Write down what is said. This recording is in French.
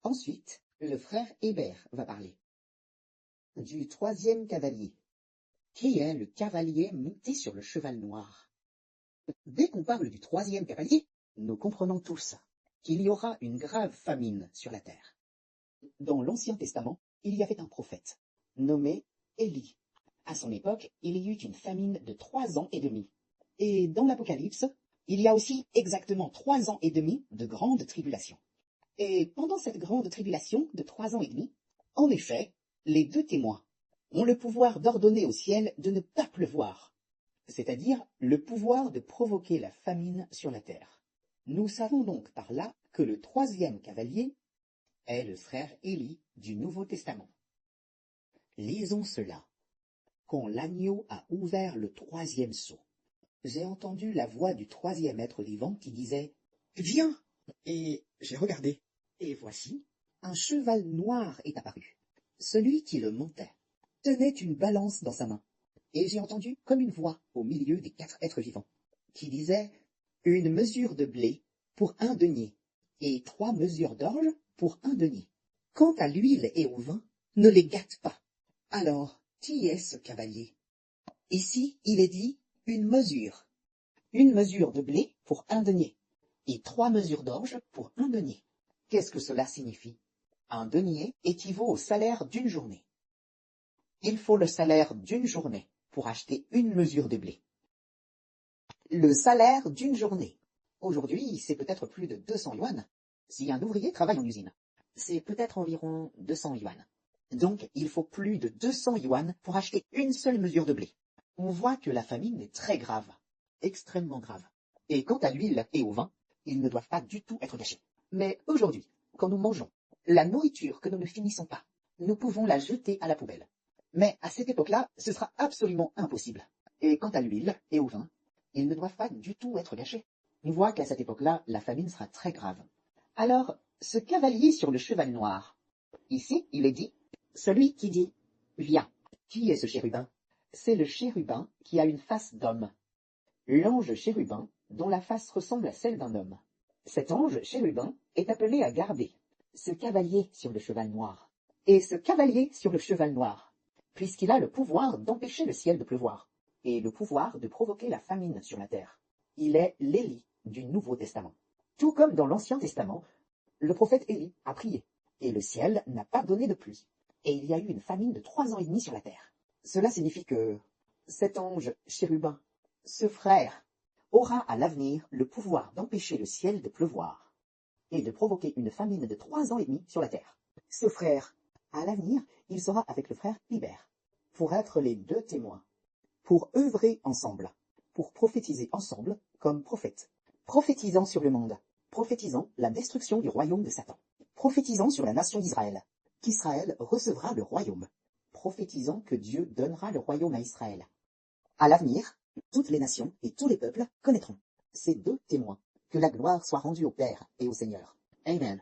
Ensuite, le frère Hébert va parler du troisième cavalier, qui est le cavalier monté sur le cheval noir. Dès qu'on parle du troisième cavalier, nous comprenons tous qu'il y aura une grave famine sur la terre. Dans l'Ancien Testament, il y avait un prophète, nommé Élie. À son époque, il y eut une famine de 3 ans et demi. Et dans l'Apocalypse, il y a aussi exactement 3 ans et demi de grande tribulation. Et pendant cette grande tribulation de 3 ans et demi, en effet, les deux témoins ont le pouvoir d'ordonner au ciel de ne pas pleuvoir, c'est-à-dire le pouvoir de provoquer la famine sur la terre. Nous savons donc par là que le troisième cavalier est le frère Élie du Nouveau Testament. Lisons cela. Quand l'agneau a ouvert le troisième sceau, j'ai entendu la voix du troisième être vivant qui disait « Viens !» Et j'ai regardé, et voici, un cheval noir est apparu. Celui qui le montait tenait une balance dans sa main, et j'ai entendu comme une voix au milieu des 4 êtres vivants, qui disait « Une mesure de blé pour 1 denier, et 3 mesures d'orge pour 1 denier. Quant à l'huile et au vin, ne les gâte pas. » Alors, qui est ce cavalier? Ici, il est dit une mesure de blé pour 1 denier, et 3 mesures d'orge pour 1 denier. Qu'est-ce que cela signifie? 1 denier équivaut au salaire d'une journée. Il faut le salaire d'une journée pour acheter 1 mesure de blé. Le salaire d'une journée. Aujourd'hui, c'est peut-être plus de 200 yuan. Si un ouvrier travaille en usine, c'est peut-être environ 200 yuan. Donc, il faut plus de 200 yuan pour acheter 1 seule mesure de blé. On voit que la famine est très grave, extrêmement grave. Et quant à l'huile et au vin, ils ne doivent pas du tout être gâchés. Mais aujourd'hui, quand nous mangeons la nourriture que nous ne finissons pas, nous pouvons la jeter à la poubelle. Mais à cette époque-là, ce sera absolument impossible. Et quant à l'huile et au vin, ils ne doivent pas du tout être gâchés. On voit qu'à cette époque-là, la famine sera très grave. Alors, ce cavalier sur le cheval noir, ici, il est dit celui qui dit « Viens ». Qui est ce chérubin? C'est le chérubin qui a une face d'homme. L'ange chérubin, dont la face ressemble à celle d'un homme. Cet ange chérubin est appelé à garder ce cavalier sur le cheval noir. Et ce cavalier sur le cheval noir, puisqu'il a le pouvoir d'empêcher le ciel de pleuvoir, et le pouvoir de provoquer la famine sur la terre. Il est l'Élie du Nouveau Testament. Tout comme dans l'Ancien Testament, le prophète Élie a prié, et le ciel n'a pas donné de pluie. Et il y a eu une famine de 3 ans et demi sur la terre. Cela signifie que cet ange chérubin, ce frère, aura à l'avenir le pouvoir d'empêcher le ciel de pleuvoir et de provoquer une famine de 3 ans et demi sur la terre. Ce frère, à l'avenir, il sera avec le frère Hébert, pour être les 2 témoins, pour œuvrer ensemble, pour prophétiser ensemble comme prophètes, prophétisant sur le monde, prophétisant la destruction du royaume de Satan, prophétisant sur la nation d'Israël, qu'Israël recevra le royaume, prophétisant que Dieu donnera le royaume à Israël. À l'avenir, toutes les nations et tous les peuples connaîtront ces 2 témoins. Que la gloire soit rendue au Père et au Seigneur. Amen.